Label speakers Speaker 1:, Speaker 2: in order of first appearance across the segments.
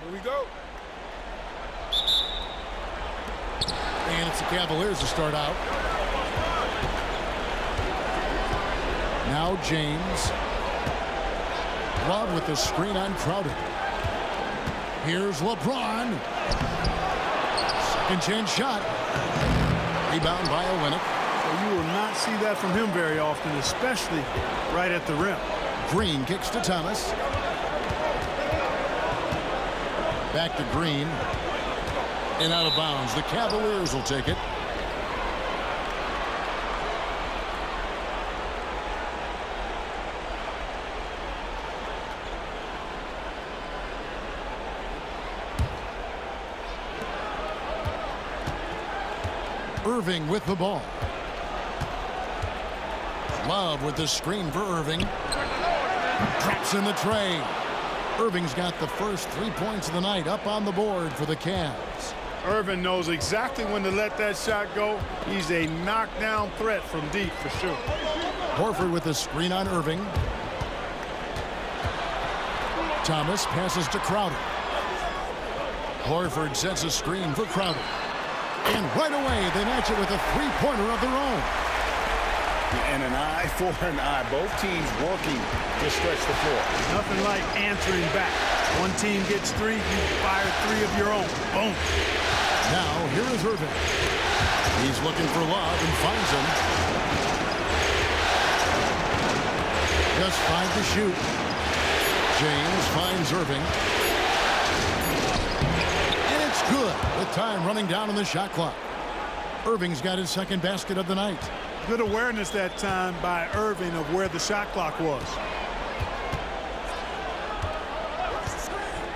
Speaker 1: Here we go.
Speaker 2: And it's the Cavaliers to start out. Now James. Love with the screen on Crowder. Here's LeBron. Second chance shot. Rebound by Olynyk.
Speaker 3: So you will not see that from him very often, especially right at the rim.
Speaker 2: Green kicks to Thomas. Back to Green. And out of bounds. The Cavaliers will take it. Irving with the ball. Love with the screen for Irving. Drops in the tray. Irving's got the first 3 points of the night up on the board for the Cavs.
Speaker 3: Irving knows exactly when to let that shot go. He's a knockdown threat from deep for sure.
Speaker 2: Horford with the screen on Irving. Thomas passes to Crowder. Horford sets a screen for Crowder. And right away, they match it with a three-pointer of their own.
Speaker 1: And an eye for an eye. Both teams working to stretch the floor.
Speaker 3: Nothing like answering back. One team gets three, you fire three of your own. Boom.
Speaker 2: Now, here is Irving. He's looking for Love and finds him. Just 5 to shoot. James finds Irving. And it's good with time running down on the shot clock. Irving's got his second basket of the night.
Speaker 3: Good awareness that time by Irving of where the shot clock was.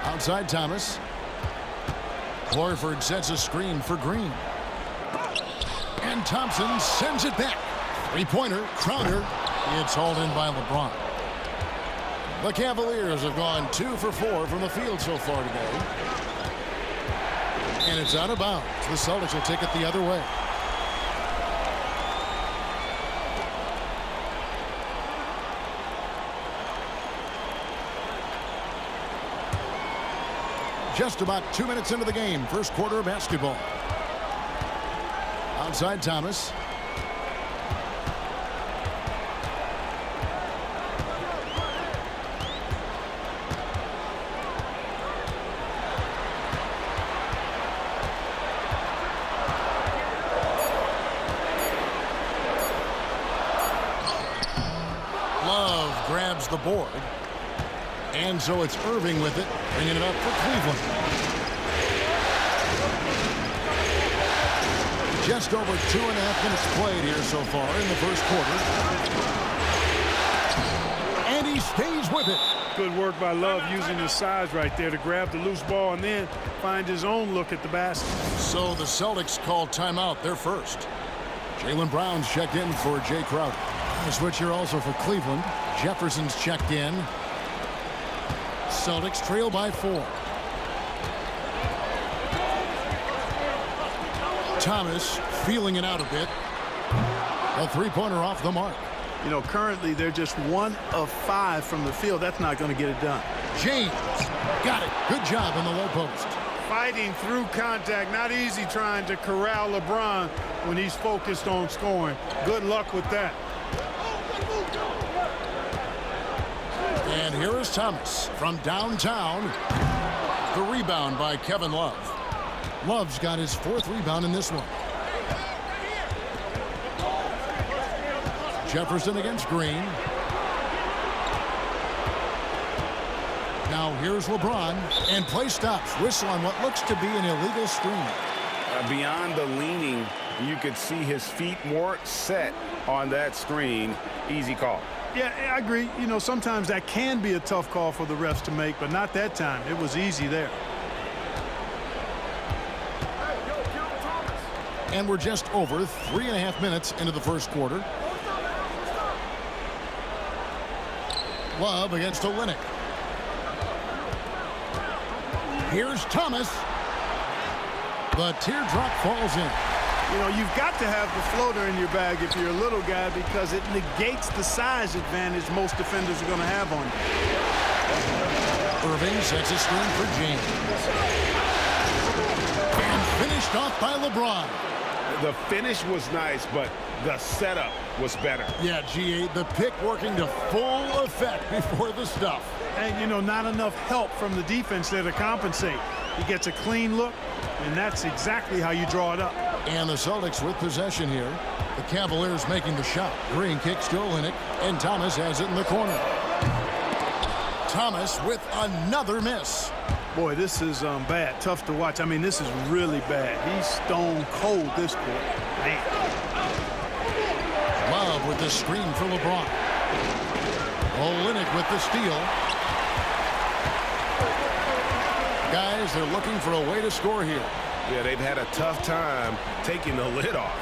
Speaker 2: Outside Thomas. Horford sets a screen for Green. And Thompson sends it back. Three-pointer, Crowder. It's hauled in by LeBron. The Cavaliers have gone 2 for 4 from the field so far today. And it's out of bounds. The Celtics will take it the other way. Just about 2 minutes into the game, first quarter of basketball. Outside Thomas. Love grabs the board. And so it's Irving with it, bringing it up for Cleveland. Just over 2.5 minutes played here so far in the first quarter. And he stays with it.
Speaker 3: Good work by Love using his size right there to grab the loose ball and then find his own look at the basket.
Speaker 2: So the Celtics called timeout, their first. Jaylen Brown's checked in for Jay Crowder. A switch here also for Cleveland. Jefferson's checked in. Celtics trail by 4. Thomas feeling it out a bit. A three-pointer off the mark.
Speaker 3: You know, currently they're just 1 of 5 from the field. That's not going to get it done.
Speaker 2: James got it. Good job in the low post.
Speaker 3: Fighting through contact. Not easy trying to corral LeBron when he's focused on scoring. Good luck with that.
Speaker 2: And here is Thomas from downtown. The rebound by Kevin Love. Love's got his 4th rebound in this one. Jefferson against Green. Now here's LeBron. And play stops. Whistle on what looks to be an illegal screen.
Speaker 1: Beyond the leaning, you could see his feet weren't set on that screen. Easy call.
Speaker 3: Yeah, I agree. You know, sometimes that can be a tough call for the refs to make, but not that time. It was easy there.
Speaker 2: And we're just over 3.5 minutes into the first quarter. Love against Olynyk. Here's Thomas. The teardrop falls in.
Speaker 3: You know, you've got to have the floater in your bag if you're a little guy because it negates the size advantage most defenders are going to have on
Speaker 2: Irving sets a screen for James. And finished off by LeBron.
Speaker 1: The finish was nice, but the setup was better.
Speaker 2: Yeah, G8, the pick working to full effect before the stuff.
Speaker 3: And, you know, not enough help from the defense there to compensate. He gets a clean look, and that's exactly how you draw it up.
Speaker 2: And the Celtics with possession here. The Cavaliers making the shot. Green kicks to Olynyk, and Thomas has it in the corner. Thomas with another miss.
Speaker 3: Boy, this is bad. Tough to watch. I mean, this is really bad. He's stone cold this quarter. Man.
Speaker 2: Love with the screen for LeBron. Olynyk with the steal. Guys, they're looking for a way to score here.
Speaker 1: Yeah, they've had a tough time taking the lid off.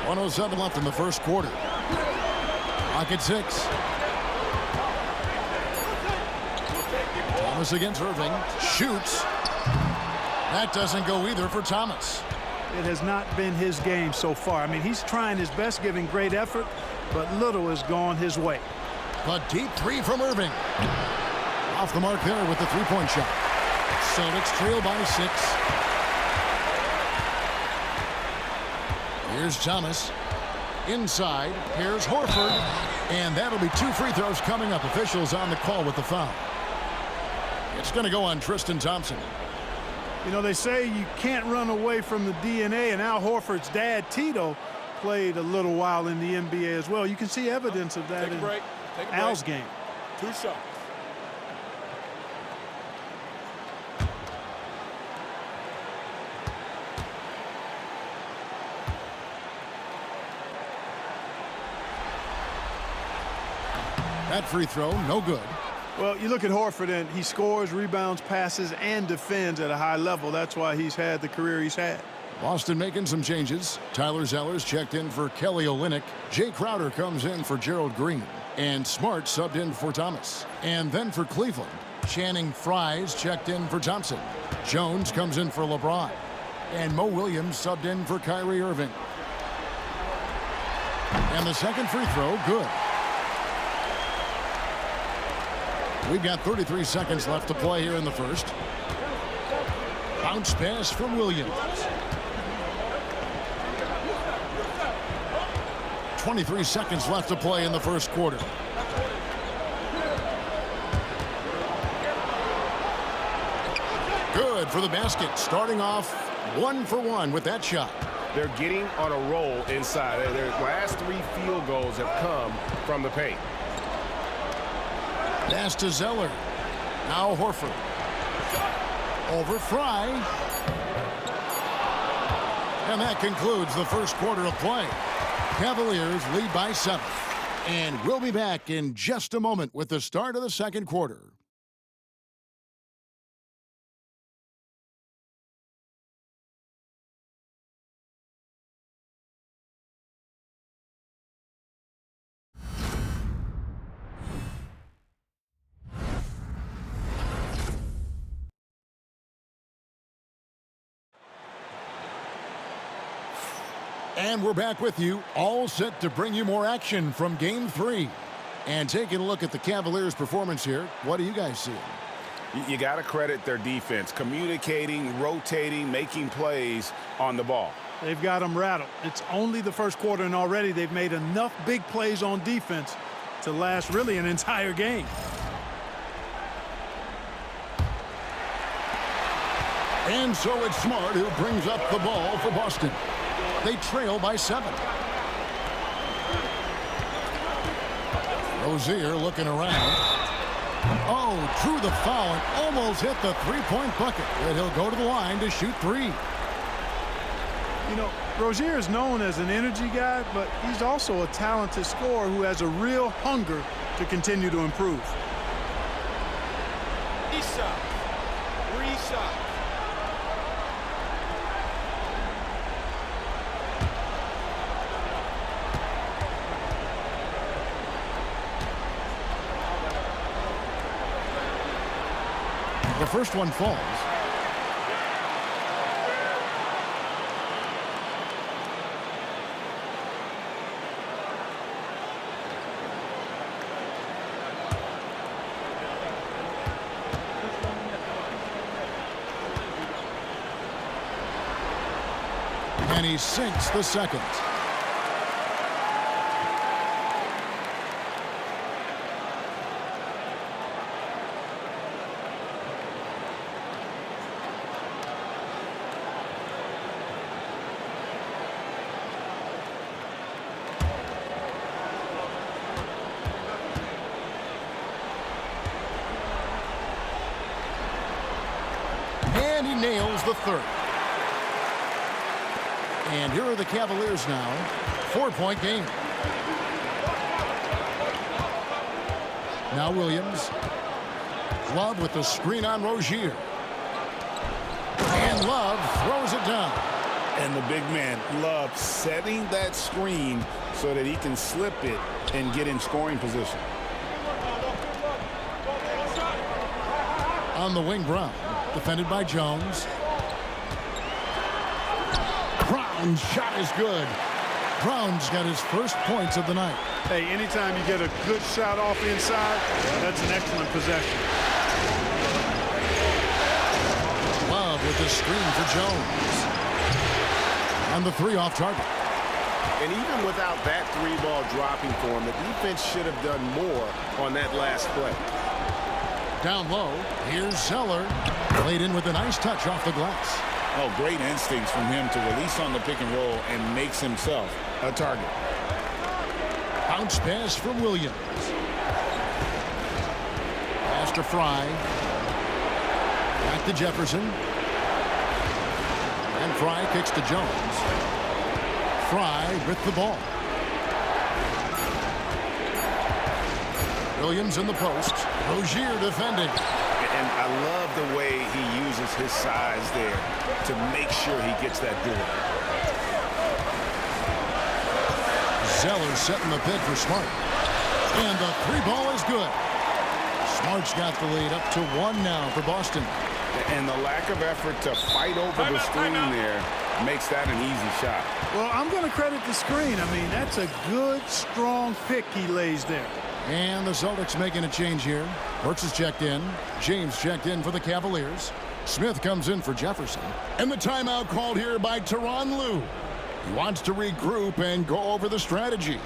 Speaker 2: 1:07 left in the first quarter. Clock at 6. Thomas against Irving. Shoots. That doesn't go either for Thomas.
Speaker 3: It has not been his game so far. I mean, he's trying his best, giving great effort, but little has gone his way.
Speaker 2: A deep three from Irving. Off the mark there with the three-point shot. Celtics trail by 6. Here's Thomas. Inside. Here's Horford. And that'll be 2 free throws coming up. Officials on the call with the foul. It's going to go on Tristan Thompson.
Speaker 3: You know, they say you can't run away from the DNA, and Al Horford's dad, Tito, played a little while in the NBA as well. You can see evidence of that in Al's game.
Speaker 4: 2 shots.
Speaker 2: That free throw, no good.
Speaker 3: Well, you look at Horford, and he scores, rebounds, passes, and defends at a high level. That's why he's had the career he's had.
Speaker 2: Boston making some changes. Tyler Zeller's checked in for Kelly Olynyk. Jay Crowder comes in for Gerald Green. And Smart subbed in for Thomas. And then for Cleveland, Channing Frye's checked in for Thompson. Jones comes in for LeBron. And Mo Williams subbed in for Kyrie Irving. And the second free throw, good. We've got 33 seconds left to play here in the first. Bounce pass from Williams. 23 seconds left to play in the first quarter. Good for the basket. Starting off 1 for 1 with that shot.
Speaker 1: They're getting on a roll inside. Their last 3 field goals have come from the paint.
Speaker 2: Pass to Zeller. Now Horford. Over Fry. And that concludes the first quarter of play. Cavaliers lead by 7. And we'll be back in just a moment with the start of the second quarter. And we're back with you, all set to bring you more action from Game 3. And taking a look at the Cavaliers' performance here, what do you guys see?
Speaker 1: You got to credit their defense, communicating, rotating, making plays on the ball.
Speaker 3: They've got them rattled. It's only the first quarter, and already they've made enough big plays on defense to last really an entire game.
Speaker 2: And so it's Smart who brings up the ball for Boston. They trail by 7. Rozier looking around. Oh, drew the foul and almost hit the three-point bucket. But he'll go to the line to shoot 3.
Speaker 3: You know, Rozier is known as an energy guy, but he's also a talented scorer who has a real hunger to continue to improve.
Speaker 4: 3 shots. 3 shots.
Speaker 2: The first one falls. And he sinks the second. And he nails the third. And here are the Cavaliers now. 4-point game. Now Williams. Love with the screen on Rozier. And Love throws it down.
Speaker 1: And the big man, Love, setting that screen so that he can slip it and get in scoring position.
Speaker 2: On the wing, Brown. Defended by Jones. Brown's shot is good. Brown's got his first points of the night.
Speaker 3: Hey, anytime you get a good shot off inside, that's an excellent possession.
Speaker 2: Love with the screen for Jones. On the three off target.
Speaker 1: And even without that three ball dropping for him, the defense should have done more on that last play.
Speaker 2: Down low, here's Zeller. Played in with a nice touch off the glass.
Speaker 1: Oh, great instincts from him to release on the pick and roll and makes himself a target.
Speaker 2: Bounce pass from Williams. Pass to Fry. Back to Jefferson. And Fry kicks to Jones. Fry with the ball. Williams in the post. Rozier defending.
Speaker 1: And I love the way he uses his size there to make sure he gets that door.
Speaker 2: Zeller setting the pit for Smart. And the three ball is good. Smart's got the lead up to 1 now for Boston.
Speaker 1: And the lack of effort to fight over the screen there makes that an easy shot.
Speaker 3: Well, I'm going to credit the screen. I mean, that's a good, strong pick he lays there.
Speaker 2: And the Celtics making a change here. Burks is checked in. James checked in for the Cavaliers. Smith comes in for Jefferson. And the timeout called here by Tyronn Lue. He wants to regroup and go over the strategy.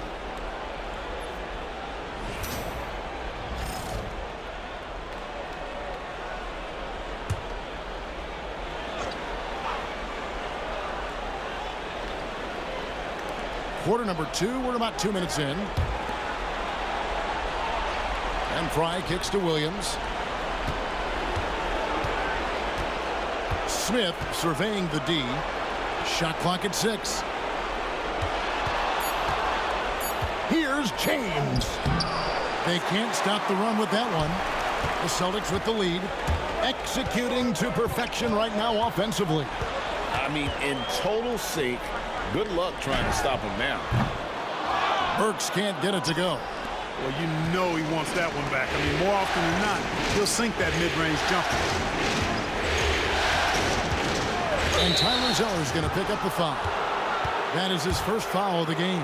Speaker 2: Quarter number 2. We're about 2 minutes in. And Fry kicks to Williams. Smith surveying the D. Shot clock at 6. Here's James. They can't stop the run with that one. The Celtics with the lead. Executing to perfection right now offensively.
Speaker 1: I mean, in total sync. Good luck trying to stop him now.
Speaker 2: Burks can't get it to go.
Speaker 3: Well, you know he wants that one back. I mean, more often than not, he'll sink that mid-range jumper.
Speaker 2: And Tyler Zeller's going to pick up the foul. That is his first foul of the game.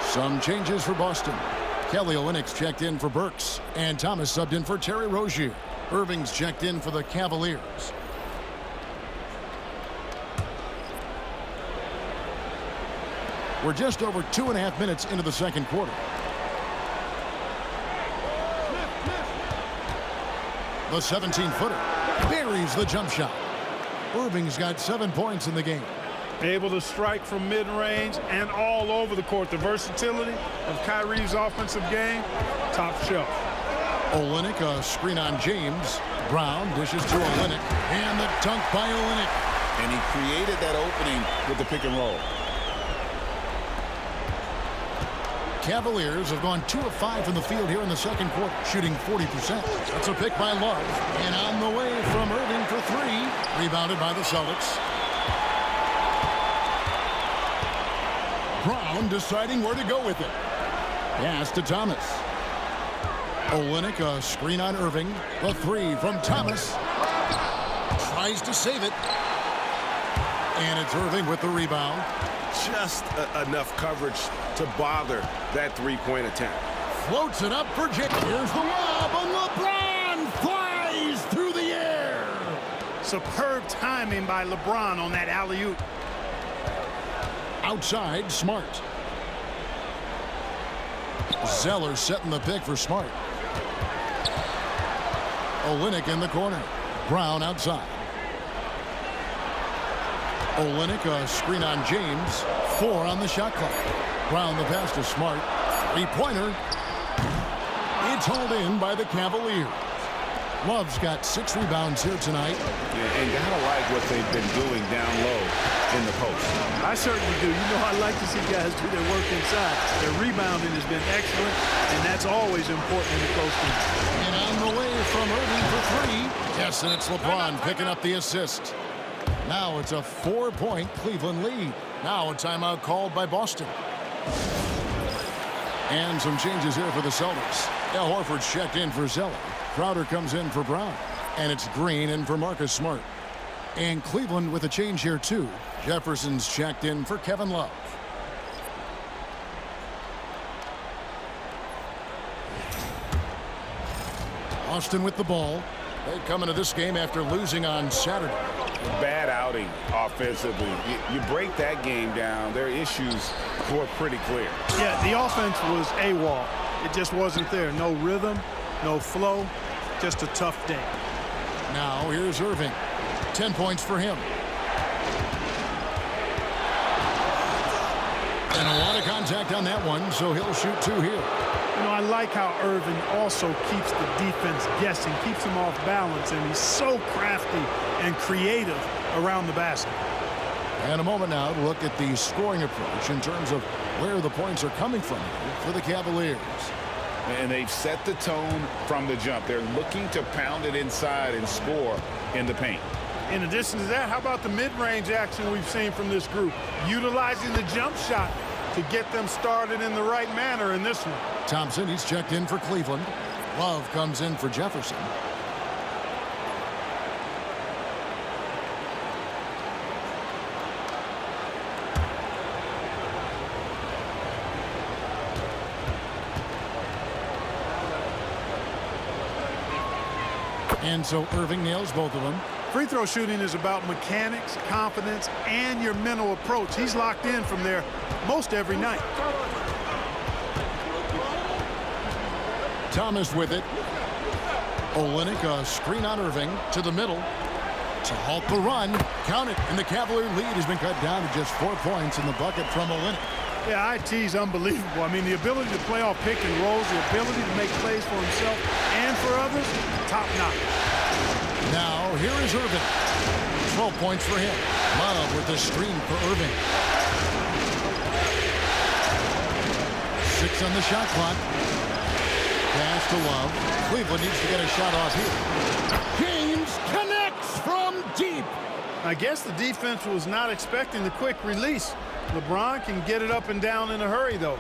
Speaker 2: Some changes for Boston. Kelly Olynyk's checked in for Burks. And Thomas subbed in for Terry Rozier. Irving's checked in for the Cavaliers. We're just over 2.5 minutes into the second quarter. The 17-footer buries the jump shot. Irving's got 7 points in the game.
Speaker 3: Able to strike from mid-range and all over the court. The versatility of Kyrie's offensive game, top shelf.
Speaker 2: Olynyk, a screen on James. Brown dishes to Olynyk. And the dunk by Olynyk.
Speaker 1: And he created that opening with the pick and roll.
Speaker 2: Cavaliers have gone 2 of 5 from the field here in the second quarter, shooting 40%. That's a pick by Love. And on the way from Irving for 3. Rebounded by the Celtics. Brown deciding where to go with it. Pass to Thomas. Olynyk, a screen on Irving. The 3 from Thomas. Tries to save it. And it's Irving with the rebound.
Speaker 1: Just enough coverage to bother that three-point attempt.
Speaker 2: Floats it up for James. Here's the lob, and LeBron flies through the air.
Speaker 3: Superb timing by LeBron on that alley-oop.
Speaker 2: Outside, Smart. Zeller setting the pick for Smart. Olynyk in the corner. Brown outside. Olynyk, a screen on James. 4 on the shot clock. Brown the pass to Smart. 3-pointer. It's hauled in by the Cavaliers. Love's got 6 rebounds here tonight.
Speaker 1: Yeah, and gotta like what they've been doing down low in the post.
Speaker 3: I certainly do. You know, I like to see guys do their work inside. Their rebounding has been excellent, and that's always important in the close game.
Speaker 2: And on the way from Irving for 3. Yes, and it's LeBron picking up the assist. Now it's a 4-point Cleveland lead. Now a timeout called by Boston. And some changes here for the Celtics. Al Horford's checked in for Zeller. Crowder comes in for Brown. And it's Green in for Marcus Smart. And Cleveland with a change here too. Jefferson's checked in for Kevin Love. Austin with the ball. They come into this game after losing on Saturday.
Speaker 1: Bad outing offensively. You break that game down, their issues were pretty clear.
Speaker 3: Yeah, the offense was AWOL. It just wasn't there. No rhythm, no flow, just a tough day.
Speaker 2: Now here's Irving. 10 points for him. And a lot of contact on that one, so he'll shoot 2 here.
Speaker 3: You know, I like how Irving also keeps the defense guessing, keeps them off balance, and he's so crafty and creative around the basket.
Speaker 2: And a moment now to look at the scoring approach in terms of where the points are coming from for the Cavaliers.
Speaker 1: And they've set the tone from the jump. They're looking to pound it inside and score in the paint.
Speaker 3: In addition to that, how about the mid-range action we've seen from this group? Utilizing the jump shot to get them started in the right manner in this one.
Speaker 2: Thompson, he's checked in for Cleveland. Love comes in for Jefferson. And so Irving nails both of them.
Speaker 3: Free throw shooting is about mechanics, confidence, and your mental approach. He's locked in from there most every night.
Speaker 2: Thomas with it. Olynyk, a screen on Irving to the middle to halt the run. Count it, and the Cavalier lead has been cut down to just 4 points in the bucket from Olynyk.
Speaker 3: Yeah, IT's unbelievable. I mean, the ability to play off pick and rolls, the ability to make plays for himself and for others, top notch.
Speaker 2: Now, here is Irving. 12 points for him. Love with the screen for Irving. 6 on the shot clock. Pass to Love. Cleveland needs to get a shot off here. James connects from deep.
Speaker 3: I guess the defense was not expecting the quick release. LeBron can get it up and down in a hurry, though.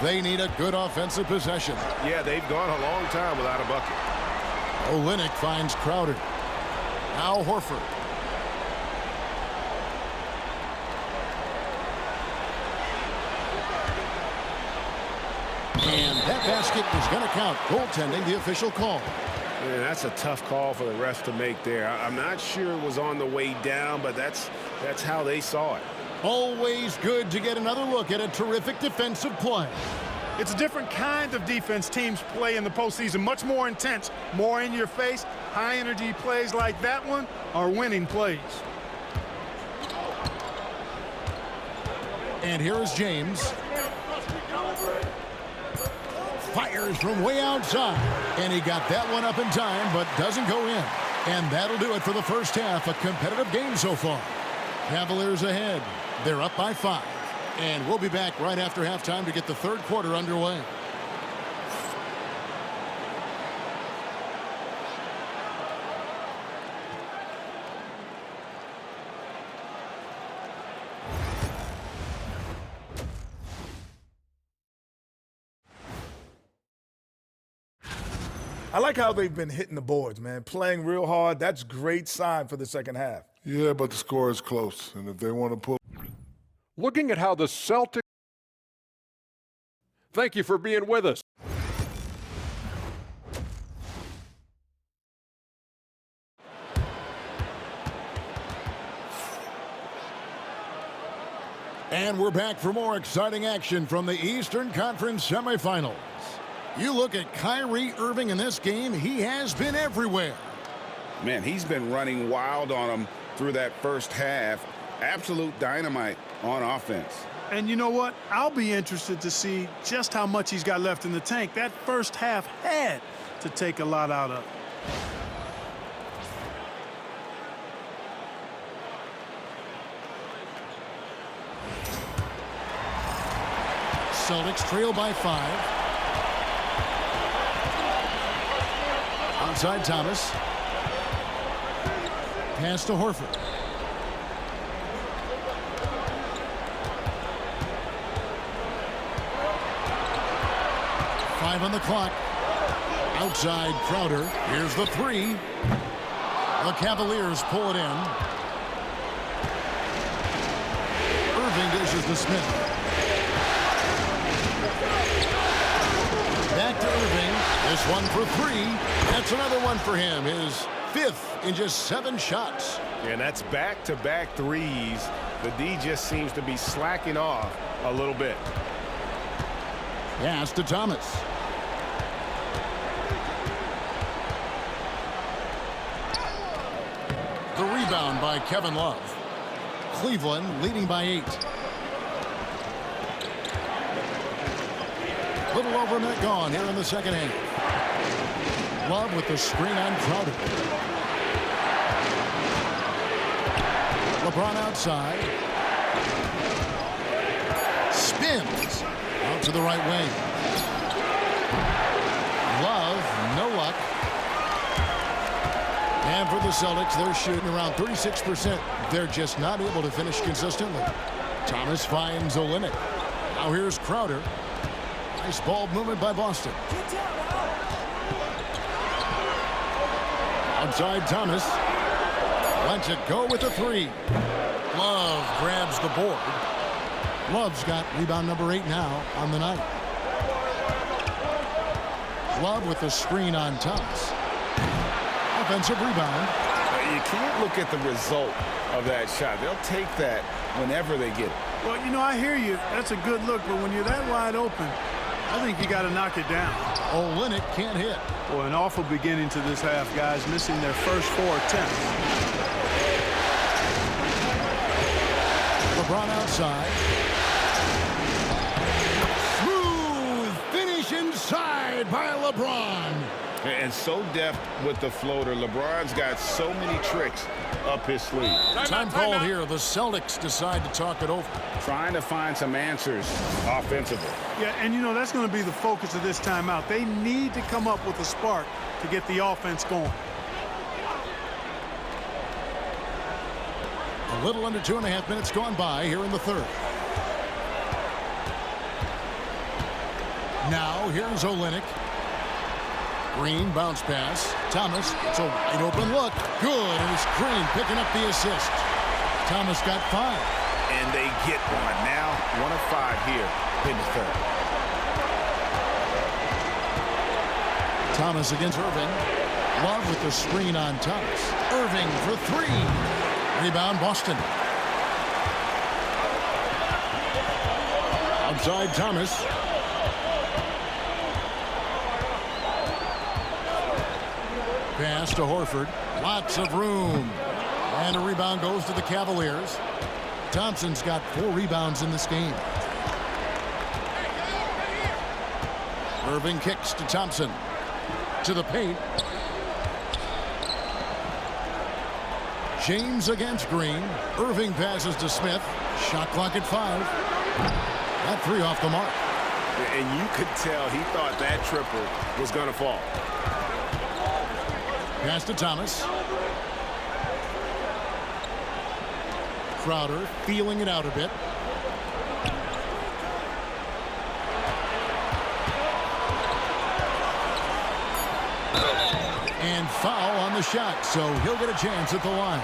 Speaker 2: They need a good offensive possession.
Speaker 1: Yeah, they've gone a long time without a bucket.
Speaker 2: Olynyk finds Crowder. Now Horford. And that basket is going to count. Goaltending, the official call.
Speaker 1: Man, that's a tough call for the refs to make there. I'm not sure it was on the way down, but that's how they saw it.
Speaker 2: Always good to get another look at a terrific defensive play.
Speaker 3: It's a different kind of defense teams play in the postseason. Much more intense, more in your face. High-energy plays like that one are winning plays.
Speaker 2: And here is James. Fires from way outside. And he got that one up in time, but doesn't go in. And that'll do it for the first half. A competitive game so far. Cavaliers ahead. They're up by 5. And we'll be back right after halftime to get the third quarter underway.
Speaker 5: I like how they've been hitting the boards, man. Playing real hard. That's a great sign for the second half.
Speaker 6: Yeah, but the score is close. And if they want to pull.
Speaker 7: Looking at how the Celtics. Thank you for being with us.
Speaker 2: And we're back for more exciting action from the Eastern Conference semifinals. You look at Kyrie Irving in this game, he has been everywhere.
Speaker 1: Man, he's been running wild on them through that first half. Absolute dynamite on offense.
Speaker 3: And you know what? I'll be interested to see just how much he's got left in the tank. That first half had to take a lot out of it.
Speaker 2: Celtics trail by 5. Outside Thomas. Pass to Horford. Five on the clock. Outside Crowder. Here's the three. The Cavaliers pull it in. Irving dishes to Smith. Back to Irving. This one for three. That's another one for him. His 5th in just 7 shots.
Speaker 1: And that's back-to-back threes. The D just seems to be slacking off a little bit.
Speaker 2: Pass to Thomas. The rebound by Kevin Love. Cleveland leading by 8. Little over a minute gone here in the second half. Love with the screen on Crowder. LeBron outside. Spins out to the right wing. Love, no luck. And for the Celtics, they're shooting around 36%. They're just not able to finish consistently. Thomas finds Olynyk. Now here's Crowder. Nice ball movement by Boston. Outside Thomas. Lets it go with the three. Love grabs the board. Love's got rebound number 8 now on the night. Love with the screen on Thomas. Offensive rebound.
Speaker 1: You can't look at the result of that shot. They'll take that whenever they get it.
Speaker 3: Well, you know, I hear you. That's a good look, but when you're that wide open, I think you got to knock it down.
Speaker 2: Olynyk can't hit.
Speaker 3: Boy, an awful beginning to this half, guys, missing their first 4 attempts.
Speaker 2: LeBron outside. Smooth finish inside by LeBron.
Speaker 1: And so deft with the floater. LeBron's got so many tricks up his sleeve.
Speaker 2: Time called here. The Celtics decide to talk it over.
Speaker 1: Trying to find some answers offensively.
Speaker 3: Yeah, and you know, that's going to be the focus of this timeout. They need to come up with a spark to get the offense going.
Speaker 2: A little under 2.5 minutes gone by here in the third. Now here's Olynyk. Green bounce pass. Thomas, it's a wide open look. Good, and it's Green picking up the assist. Thomas got 5.
Speaker 1: And they get one. Now 1 of 5 here in the third.
Speaker 2: Thomas against Irving. Love with the screen on Thomas. Irving for 3. Rebound Boston. Outside Thomas. Pass to Horford. Lots of room. And a rebound goes to the Cavaliers. Thompson's got 4 rebounds in this game. Irving kicks to Thompson. To the paint. James against Green. Irving passes to Smith. Shot clock at 5. That 3 off the mark.
Speaker 1: And you could tell he thought that triple was going to fall.
Speaker 2: Pass to Thomas. Crowder feeling it out a bit. And foul on the shot, so he'll get a chance at the line.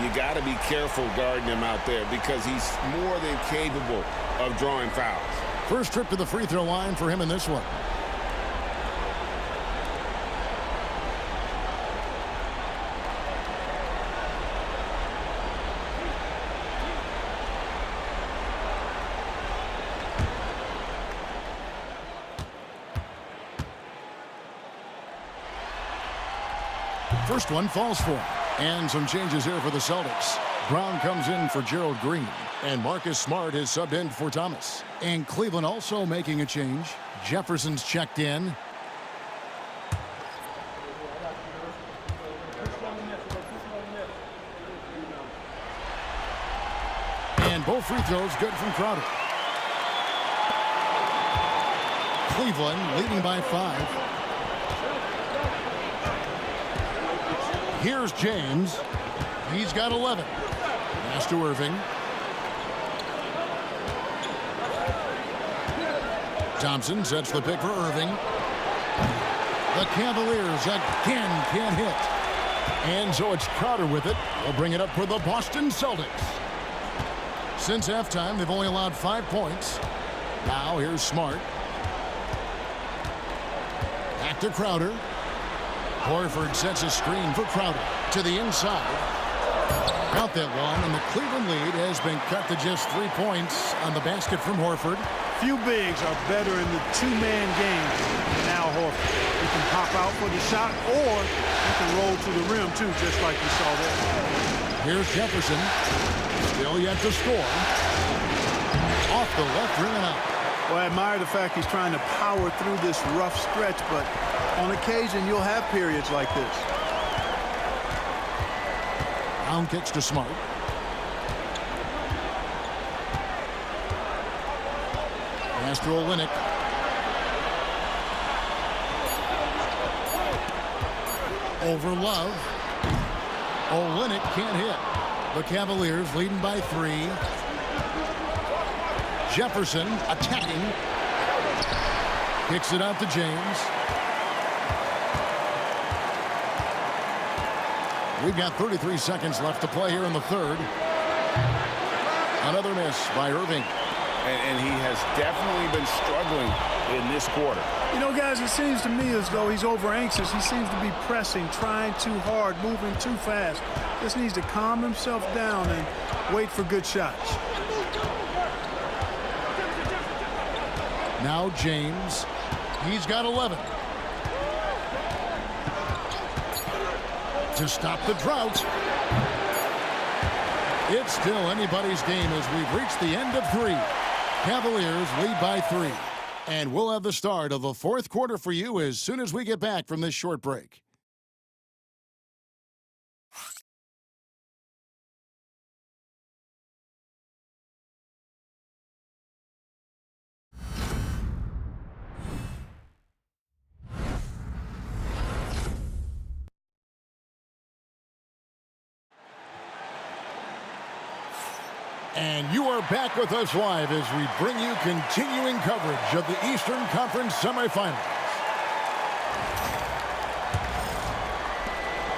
Speaker 1: You got to be careful guarding him out there because he's more than capable of drawing fouls.
Speaker 2: First trip to the free throw line for him in this one. First one falls for him. And some changes here for the Celtics. Brown comes in for Gerald Green. And Marcus Smart is subbed in for Thomas. And Cleveland also making a change. Jefferson's checked in. And both free throws good from Crowder. Cleveland leading by 5. Here's James. He's got 11. Pass to Irving. Thompson sets the pick for Irving. The Cavaliers again can't hit. And so it's Crowder with it. They'll bring it up for the Boston Celtics. Since halftime, they've only allowed 5 points. Now here's Smart. Back to Crowder. Horford sets a screen for Crowder. To the inside. Not that long, and the Cleveland lead has been cut to just 3 points on the basket from Horford.
Speaker 3: Few bigs are better in the two-man game than Al Horford. He can pop out for the shot, or he can roll to the rim, too, just like you saw there.
Speaker 2: Here's Jefferson. Still yet to score. Off the left rim and out.
Speaker 3: Well, I admire the fact he's trying to power through this rough stretch, but on occasion, you'll have periods like this.
Speaker 2: Brown kicks to Smart. Pass to Olynyk. Over Love. Olynyk can't hit. The Cavaliers leading by 3. Jefferson attacking. Kicks it out to James. We've got 33 seconds left to play here in the third. Another miss by Irving.
Speaker 1: And he has definitely been struggling in this quarter.
Speaker 3: You know, guys, it seems to me as though he's over anxious. He seems to be pressing, trying too hard, moving too fast. Just needs to calm himself down and wait for good shots.
Speaker 2: Now James. He's got 11. To stop the drought. It's still anybody's game as we've reached the end of 3. Cavaliers lead by 3. And we'll have the start of the fourth quarter for you as soon as we get back from this short break. And you are back with us live as we bring you continuing coverage of the Eastern Conference semifinals.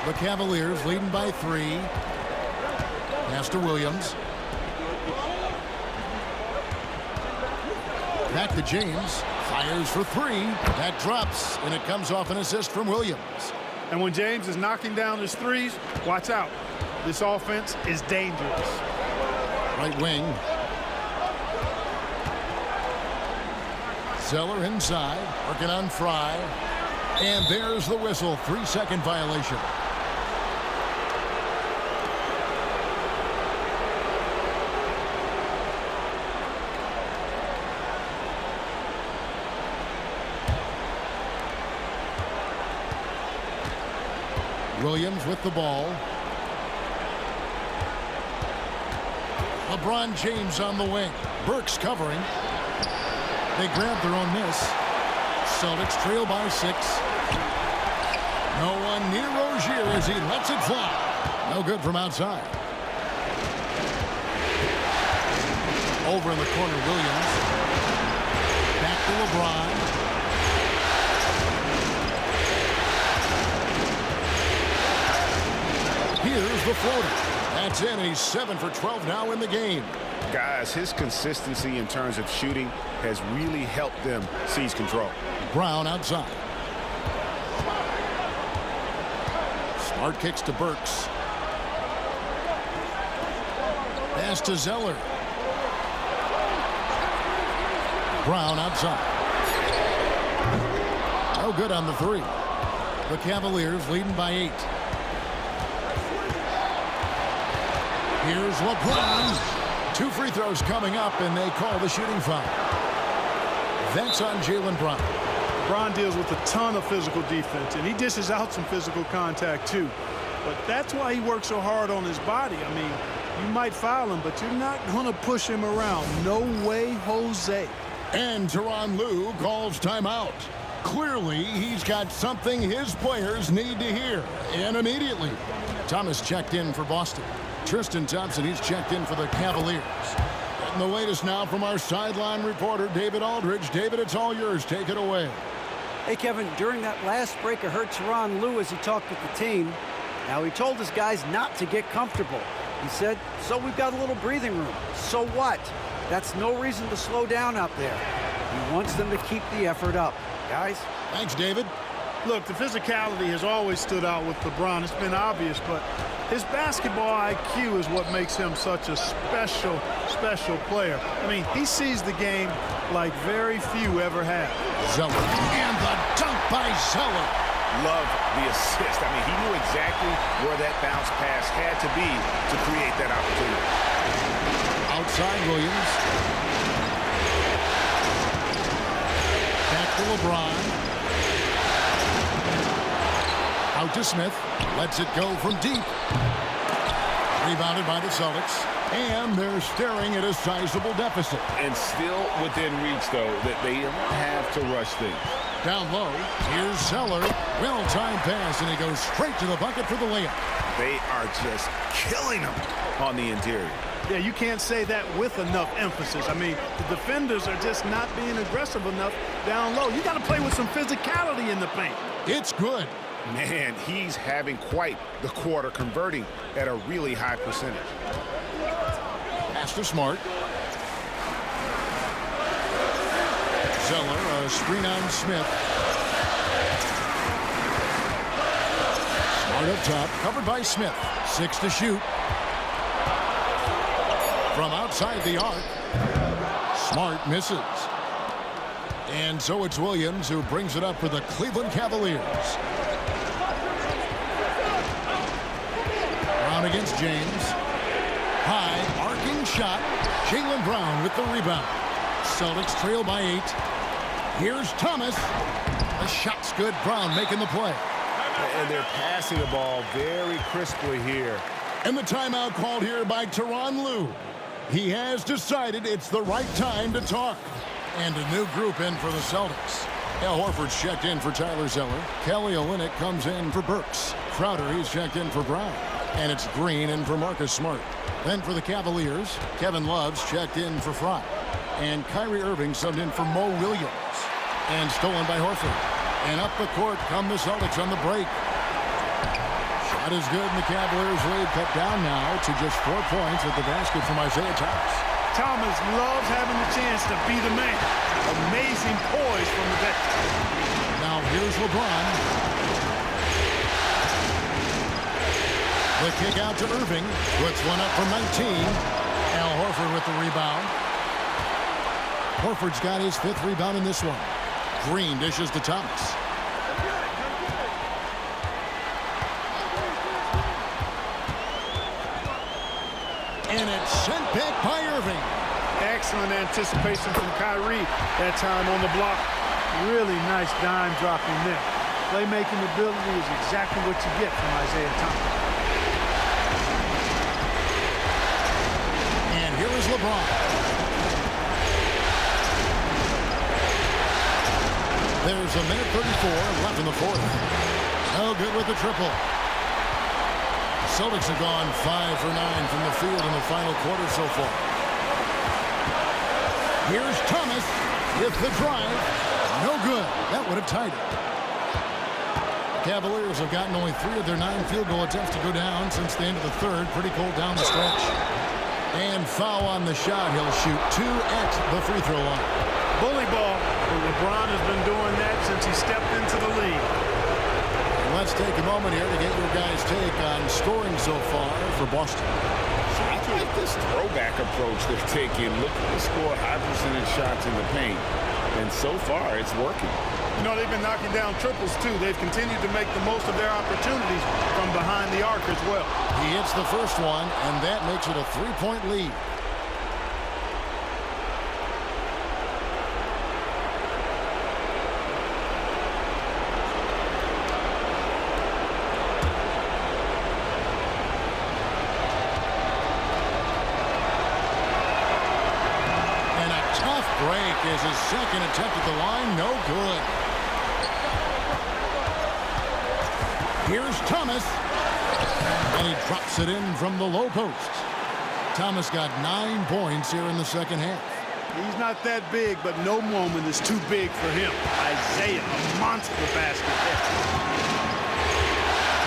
Speaker 2: The Cavaliers leading by 3. Pass to Williams. Back to James. Fires for 3. That drops, and it comes off an assist from Williams.
Speaker 3: And when James is knocking down his threes, watch out. This offense is dangerous.
Speaker 2: Right wing. Zeller inside, working on Fry. And there's the whistle, 3-second violation. Williams with the ball. LeBron James on the wing. Burks covering. They grab their own miss. Celtics trail by 6. No one near Rozier as he lets it fly. No good from outside. Over in the corner, Williams. Back to LeBron. Here's the floater. That's in, and he's 7 for 12 now in the game.
Speaker 1: Guys, his consistency in terms of shooting has really helped them seize control.
Speaker 2: Brown outside. Smart kicks to Burks. Pass to Zeller. Brown outside. No good on the 3. The Cavaliers leading by 8. Here's LeBron. 2 free throws coming up, and they call the shooting foul. That's on Jaylen Brown.
Speaker 3: LeBron deals with a ton of physical defense, and he dishes out some physical contact too. But that's why he works so hard on his body. I mean, you might foul him, but you're not going to push him around. No way, Jose.
Speaker 2: And Tyronn Lue calls timeout. Clearly, he's got something his players need to hear, and immediately. Thomas checked in for Boston. Tristan Thompson, he's checked in for the Cavaliers. And the latest now from our sideline reporter, David Aldridge. David, it's all yours. Take it away.
Speaker 8: Hey, Kevin, during that last break, I heard Tyronn Lue as he talked with the team. Now, he told his guys not to get comfortable. He said, so we've got a little breathing room. So what? That's no reason to slow down out there. He wants them to keep the effort up. Guys?
Speaker 2: Thanks, David.
Speaker 3: Look, the physicality has always stood out with LeBron. It's been obvious, but his basketball IQ is what makes him such a special player. I mean, he sees the game like very few ever have.
Speaker 2: Zeller. And the dunk by Zeller.
Speaker 1: Love the assist. I mean, he knew exactly where that bounce pass had to be to create that opportunity.
Speaker 2: Outside Williams. Back to LeBron. Out to Smith. Lets it go from deep. Rebounded by the Celtics. And they're staring at a sizable deficit.
Speaker 1: And still within reach, though, that they don't have to rush things.
Speaker 2: Down low. Here's Zeller. Well-timed pass, and he goes straight to the bucket for the layup.
Speaker 1: They are just killing them on the interior.
Speaker 3: Yeah, you can't say that with enough emphasis. I mean, the defenders are just not being aggressive enough down low. You got to play with some physicality in the paint.
Speaker 2: It's good.
Speaker 1: Man, he's having quite the quarter, converting at a really high percentage.
Speaker 2: Pass to Smart. Zeller, a screen on Smith. Smart up top, covered by Smith. 6 to shoot. From outside the arc, Smart misses. And so it's Williams who brings it up for the Cleveland Cavaliers. Brown against James. High, arcing shot. Jaylen Brown with the rebound. Celtics trail by 8. Here's Thomas. The shot's good. Brown making the play.
Speaker 1: And they're passing the ball very crisply here.
Speaker 2: And the timeout called here by Tyronn Lue. He has decided it's the right time to talk. And a new group in for the Celtics. Al Horford's checked in for Tyler Zeller. Kelly Olynyk comes in for Burks. Crowder, he's checked in for Brown. And it's Green in for Marcus Smart. Then for the Cavaliers, Kevin Love's checked in for Fry. And Kyrie Irving subbed in for Mo Williams. And stolen by Horford. And up the court come the Celtics on the break. Shot is good, and the Cavaliers lead cut down now to just 4 points at the basket from Isaiah Thomas.
Speaker 3: Thomas loves having the chance to be the man. Amazing poise from the bench.
Speaker 2: Now here's LeBron. The kick out to Irving. Puts one up from 19. Al Horford with the rebound. Horford's got his 5th rebound in this one. Green dishes to Thomas. And it's sent back by Irving.
Speaker 3: Excellent anticipation from Kyrie that time on the block. Really nice dime dropping there. Playmaking ability is exactly what you get from Isaiah Thomas.
Speaker 2: And here is LeBron. There's a minute 34 left in the 4th. No good with the triple. Celtics have gone 5 for 9 from the field in the final quarter so far. Here's Thomas with the drive. No good. That would have tied it. Cavaliers have gotten only 3 of their 9 field goal attempts to go down since the end of the 3rd. Pretty cold down the stretch. And foul on the shot. He'll shoot 2 at the free throw line.
Speaker 3: Bully ball. LeBron has been doing that since he stepped into the league.
Speaker 2: Let's take a moment here to get your guys' take on scoring so far for Boston.
Speaker 1: I like this throwback approach they're taking. Looking to score high percentage shots in the paint. And so far, it's working.
Speaker 3: You know, they've been knocking down triples, too. They've continued to make the most of their opportunities from behind the arc as well.
Speaker 2: He hits the first one, and that makes it a 3-point lead. Break is his second attempt at the line. No good. Here's Thomas. And he drops it in from the low post. Thomas got 9 points here in the second half.
Speaker 3: He's not that big, but no moment is too big for him. Isaiah, a monster basket.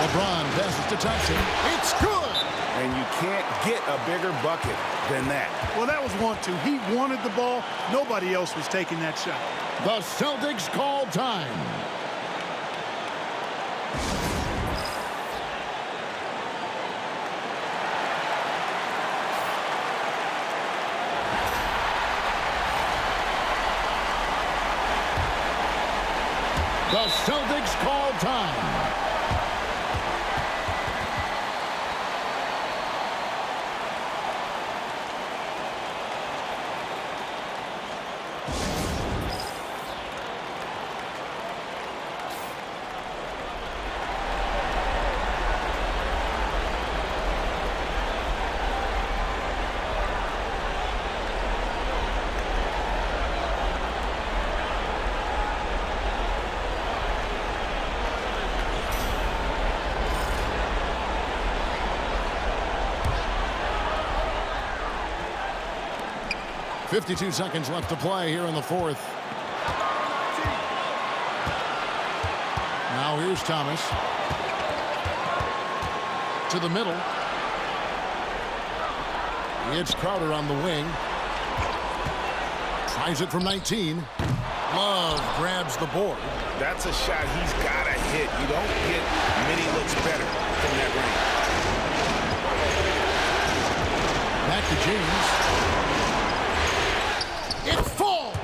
Speaker 2: LeBron passes to Thompson. It's good.
Speaker 1: And you can't get a bigger bucket than that.
Speaker 3: Well, that was 1-2. He wanted the ball. Nobody else was taking that shot.
Speaker 2: The Celtics call time. The Celtics call time. .52 seconds left to play here in the fourth. Now here's Thomas. To the middle. It's Crowder on the wing. Tries it from 19. Love grabs the board.
Speaker 1: That's a shot he's got to hit. You don't get many looks better from that range.
Speaker 2: Back to James. It falls.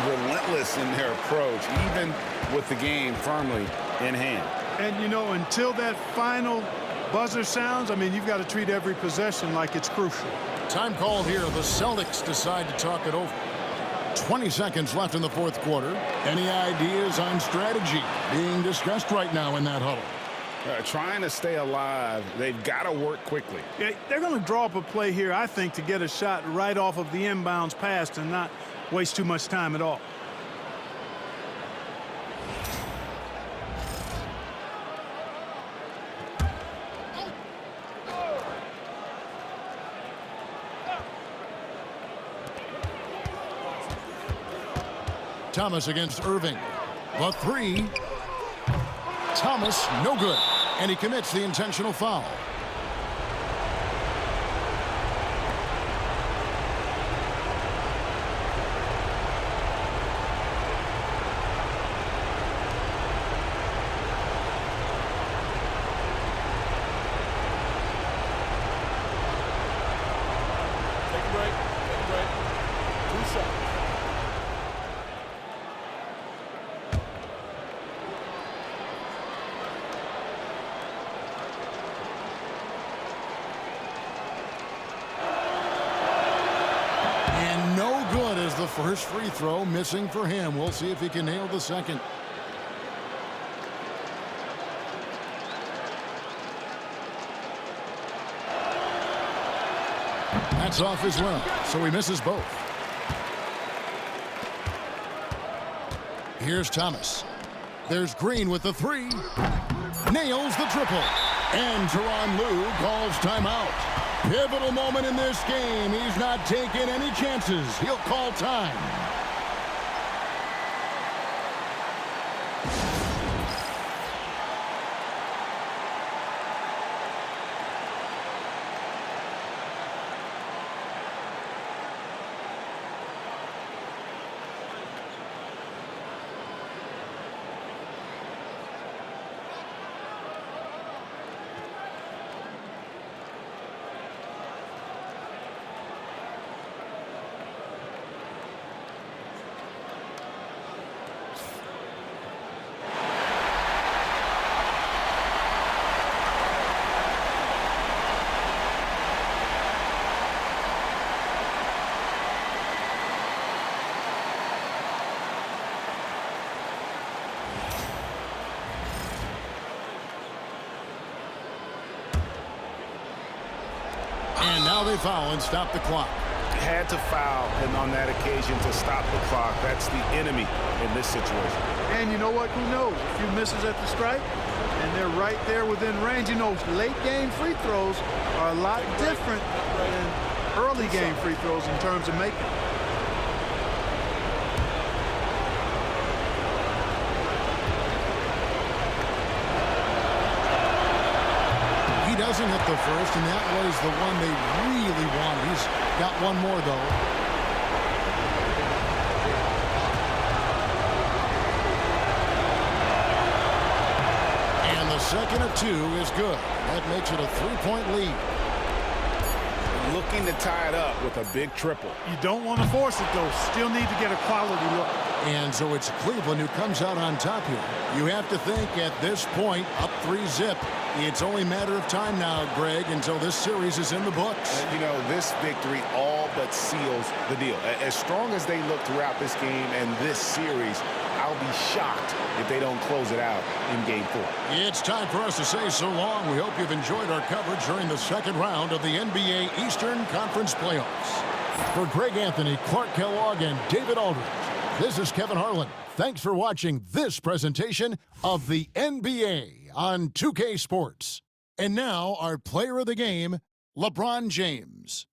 Speaker 1: Relentless in their approach, even with the game firmly in hand.
Speaker 3: And, you know, until that final buzzer sounds, I mean, you've got to treat every possession like it's crucial.
Speaker 2: Time called here. The Celtics decide to talk it over. 20 seconds left in the fourth quarter. Any ideas on strategy being discussed right now in that huddle?
Speaker 1: Trying to stay alive. They've got to work quickly.
Speaker 3: Yeah, they're going to draw up a play here, I think, to get a shot right off of the inbounds pass and not waste too much time at all.
Speaker 2: Thomas against Irving. The three. Thomas, no good. And he commits the intentional foul.
Speaker 4: Take a break. Take a break. 2 shots.
Speaker 2: The first free throw missing for him. We'll see if he can nail the second. That's off as well, so he misses both. Here's Thomas. There's Green with the three. Nails the triple. And Tyronn Lue calls timeout. Pivotal moment in this game. He's not taking any chances. He'll call time. Now they foul and stop the clock.
Speaker 1: Had to foul and on that occasion to stop the clock. That's the enemy in this situation.
Speaker 3: And you know what? Who knows? A few misses at the stripe, and they're right there within range. You know, late game free throws are a lot different than early game free throws in terms of making.
Speaker 2: He doesn't hit the first, and that was the one they really wanted. He's got one more, though. And the second of two is good. That makes it a 3-point lead.
Speaker 1: Looking to tie it up with a big triple.
Speaker 3: You don't want to force it, though. Still need to get a quality look.
Speaker 2: And so it's Cleveland who comes out on top here. You have to think at this point, up 3-zip. It's only a matter of time now, Greg, until this series is in the books.
Speaker 1: You know, this victory all but seals the deal. As strong as they look throughout this game and this series, I'll be shocked if they don't close it out in Game 4.
Speaker 2: It's time for us to say so long. We hope you've enjoyed our coverage during the second round of the NBA Eastern Conference Playoffs. For Greg Anthony, Clark Kellogg, and David Aldridge, this is Kevin Harlan. Thanks for watching this presentation of the NBA on 2K Sports. And now our player of the game, LeBron James.